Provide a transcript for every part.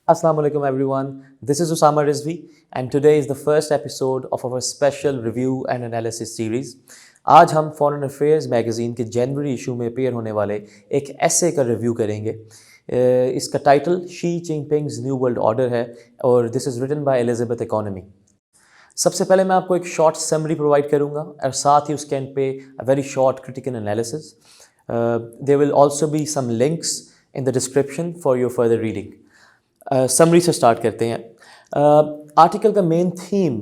Assalamu alaikum everyone. This is Usama Rizvi and today is the first episode of our special review and analysis series. आज हम foreign affairs magazine के जनवरी issue में appear होने वाले एक ऐसे का रिव्यू करेंगे। इसका title Xi Jinping's new world order है और this is written by Elizabeth Economy. सबसे पहले मैं आपको एक शॉर्ट समरी प्रोवाइड करूंगा और साथ ही उसके एंड पे a very short critical analysis. There will also be some links in the description for your further reading. Summary से स्टार्ट करते हैं। आर्टिकल का मेन थीम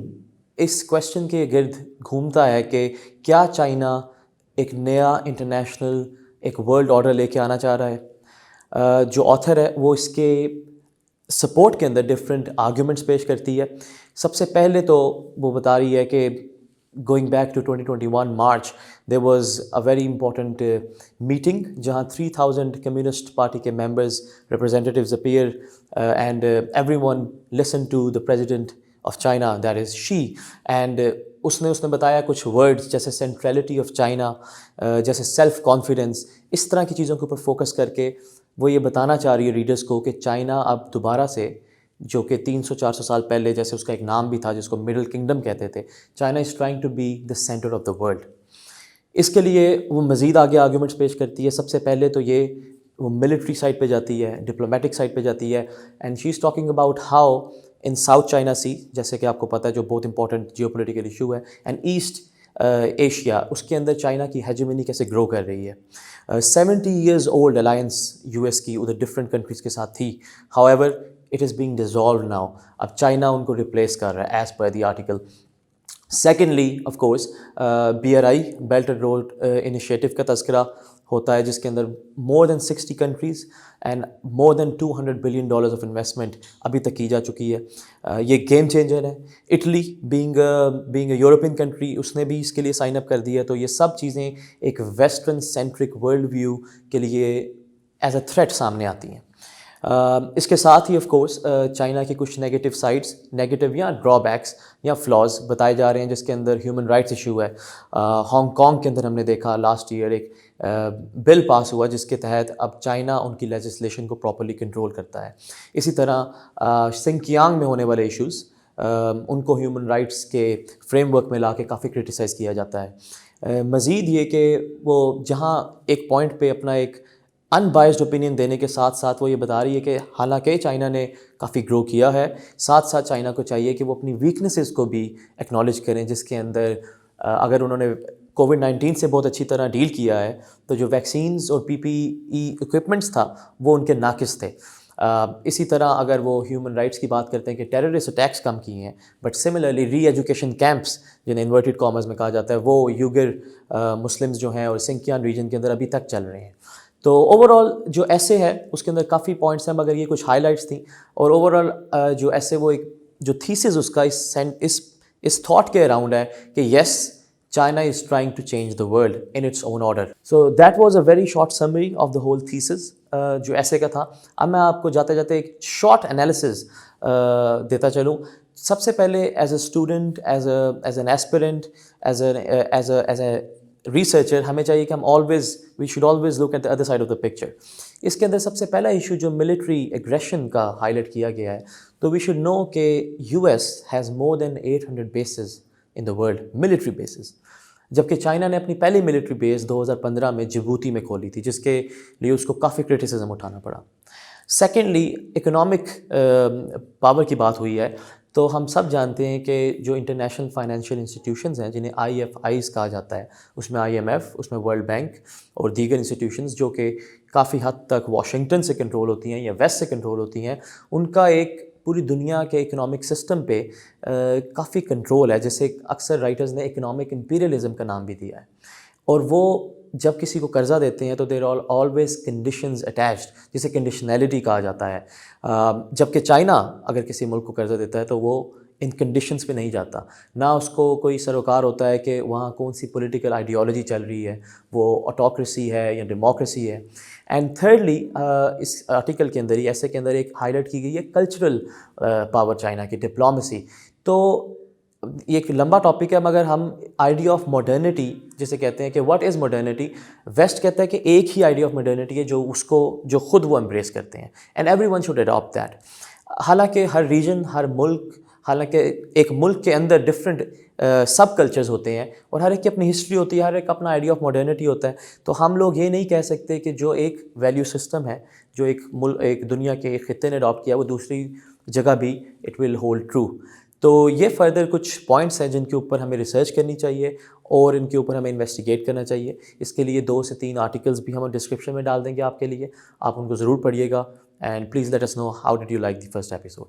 इस क्वेश्चन के गिर्द घूमता है कि क्या चाइना एक नया इंटरनेशनल एक वर्ल्ड ऑर्डर लेके आना चाह रहा है। जो ऑथर है वो इसके सपोर्ट के अंदर डिफरेंट आर्ग्यूमेंट्स पेश करती है। सबसे पहले तो वो बता रही है कि going back to 2021 March, there was a very important meeting जहाँ 3000 Communist Party के members, representatives appear and everyone listened to the president of China, that is Xi, and उसने बताया कुछ words जैसे centrality of China, जैसे self confidence, इस तरह की चीज़ों के ऊपर फोकस करके वो ये बताना चाह रही है रीडर्स को कि चाइना अब दोबारा से, जो कि 300-400 साल पहले जैसे उसका एक नाम भी था जिसको मिडिल किंगडम कहते थे, China is trying to be the centre of the world. इसके लिए वो मज़ीद आगे आर्ग्यूमेंट्स पेश करती है। सबसे पहले तो ये वो मिलिट्री साइड पे जाती है, डिप्लोमेटिक साइड पे जाती है, and she is talking about how in South China Sea, जैसे कि आपको पता है जो बहुत इंपॉर्टेंट जियोपॉलिटिकल इशू है, एंड ईस्ट एशिया, उसके अंदर चाइना की हेजेमनी कैसे ग्रो कर रही है। 70 ईयर्स ओल्ड अलायंस यूएस की उधर डिफरेंट कंट्रीज़ के साथ थी, however it is being dissolve now. अब चाइना उनको रिप्लेस कर रहा है as per the article. Secondly of course BRI belt and road initiative का तज़किरा होता है, जिसके अंदर more than 60 countries and more than $200 billion of investment अभी तक की जा चुकी है। ये गेम चेंजर है। Italy being a European country, उसने भी इसके लिए साइन अप कर दिया। तो ये सब चीज़ें एक वेस्टर्न सेंट्रिक वर्ल्ड व्यू के लिए एज अ थ्रेट सामने आती हैं। इसके साथ ही ऑफ कोर्स चाइना की कुछ नेगेटिव साइड्स, नेगेटिव या ड्रॉबैक्स या फ्लॉज बताए जा रहे हैं, जिसके अंदर ह्यूमन राइट्स इशू है। हांगकांग के अंदर हमने देखा लास्ट ईयर एक बिल पास हुआ जिसके तहत अब चाइना उनकी लेजिस्लेशन को प्रॉपर्ली कंट्रोल करता है। इसी तरह सिंकियांग में होने वाले इश्यूज़ उनको ह्यूमन राइट्स के फ्रेमवर्क में ला के काफ़ी क्रिटिसाइज़ किया जाता है। मज़ीद ये कि वो जहाँ एक पॉइंट पे अपना एक अनबायस्ड ओपिनियन देने के साथ साथ वो ये बता रही है कि हालांकि चाइना ने काफ़ी ग्रो किया है, साथ साथ चाइना को चाहिए कि वो अपनी वीकनेसेस को भी एक्नॉलेज करें, जिसके अंदर अगर उन्होंने कोविड-19 से बहुत अच्छी तरह डील किया है तो जो वैक्सीन्स और PPE इक्विपमेंट्स था वो उनके नाकिस थे। इसी तरह अगर वो ह्यूमन राइट्स की बात करते हैं कि टेररिस्ट अटैक्स कम किए हैं, बट सिमिलरली री एजुकेशन कैंप्स जिन्हें इन्वर्टेड कॉमर्स में कहा जाता है, वो यूगर मुस्लिम्स जो हैं और सिंकियान रीजन के अंदर अभी तक चल रहे हैं। तो ओवरऑल जो ऐसे है उसके अंदर काफ़ी पॉइंट्स हैं, मगर ये कुछ हाइलाइट्स थी। और ओवरऑल जो ऐसे वो एक जो थीसिस उसका इस थॉट के अराउंड है कि yes China is trying to change the world in its own order. So that was a very short summary of the whole thesis जो ऐसे का था। अब मैं आपको जाते जाते एक शॉर्ट एनालिसिस देता चलूँ। सबसे पहले as a student, as an aspirant, as a researcher, हमें चाहिए कि we should always look at the other side of the picture. इसके अंदर सबसे पहला इशू जो मिलिट्री एग्रेशन का हाईलाइट किया गया है, तो वी शुड नो कि US has more than 800 basis in the world, military bases, जबकि चाइना ने अपनी पहली मिलिट्री बेस 2015 में जिबूती में खोली थी, जिसके लिए उसको काफ़ी क्रिटिसिज्म उठाना पड़ा। सेकेंडली इकोनॉमिक पावर की बात हुई है, तो हम सब जानते हैं कि जो इंटरनेशनल फाइनेंशियल इंस्टीट्यूशंस हैं जिन्हें IFIs कहा जाता है, उसमें IMF, उसमें वर्ल्ड बैंक और दीगर इंस्टीट्यूशंस जो कि काफ़ी हद तक वाशिंगटन से कंट्रोल होती हैं या वेस्ट से कंट्रोल होती हैं, उनका एक पूरी दुनिया के इकोनॉमिक सिस्टम पे काफ़ी कंट्रोल है, जिसे अक्सर राइटर्स ने इकोनॉमिक इंपीरियलिज्म का नाम भी दिया है। और वो जब किसी को कर्ज़ा देते हैं तो there are always conditions attached, जिसे कंडीशनैलिटी कहा जाता है। जबकि चाइना अगर किसी मुल्क को कर्ज़ा देता है तो वो इन कंडीशंस पे नहीं जाता, ना उसको कोई सरोकार होता है कि वहाँ कौन सी पॉलिटिकल आइडियोलॉजी चल रही है, वो ऑटोक्रेसी है या डेमोक्रेसी है। एंड थर्डली इस आर्टिकल के अंदर ही ऐसे के अंदर एक हाईलाइट की गई है कल्चरल पावर चाइना की, डिप्लोमेसी। तो ये एक लंबा टॉपिक है, मगर हम आइडिया ऑफ मॉडर्निटी जिसे कहते हैं कि व्हाट इज़ मॉडर्निटी, वेस्ट कहता है कि एक ही आइडिया ऑफ मॉडर्निटी है जो खुद वो एम्ब्रेस करते हैं, and everyone should adopt that. حالانکہ ہر ریجن، ہر ملک، حالانکہ ایک ملک کے اندر ڈفرینٹ سب کلچرز ہوتے ہیں اور ہر ایک کی اپنی ہسٹری ہوتی ہے، ہر ایک اپنا آئیڈیا آف ماڈرنٹی ہوتا ہے. تو ہم لوگ یہ نہیں کہہ سکتے کہ جو ایک ویلیو سسٹم ہے، جو ایک دنیا کے ایک خطے نے اڈاپٹ کیا، وہ دوسری جگہ بھی اٹ ول ہولڈ ٹرو. تو یہ فردر کچھ پوائنٹس ہیں جن کے اوپر ہمیں ریسرچ کرنی چاہیے اور ان کے اوپر ہمیں انویسٹیگیٹ کرنا چاہیے. اس کے لیے 2 سے 3 آرٹیکلز بھی ہم ڈسکرپشن میں ڈال دیں گے آپ کے لیے، آپ ان کو ضرور پڑھیے گا. And please let us know how did you like the first episode.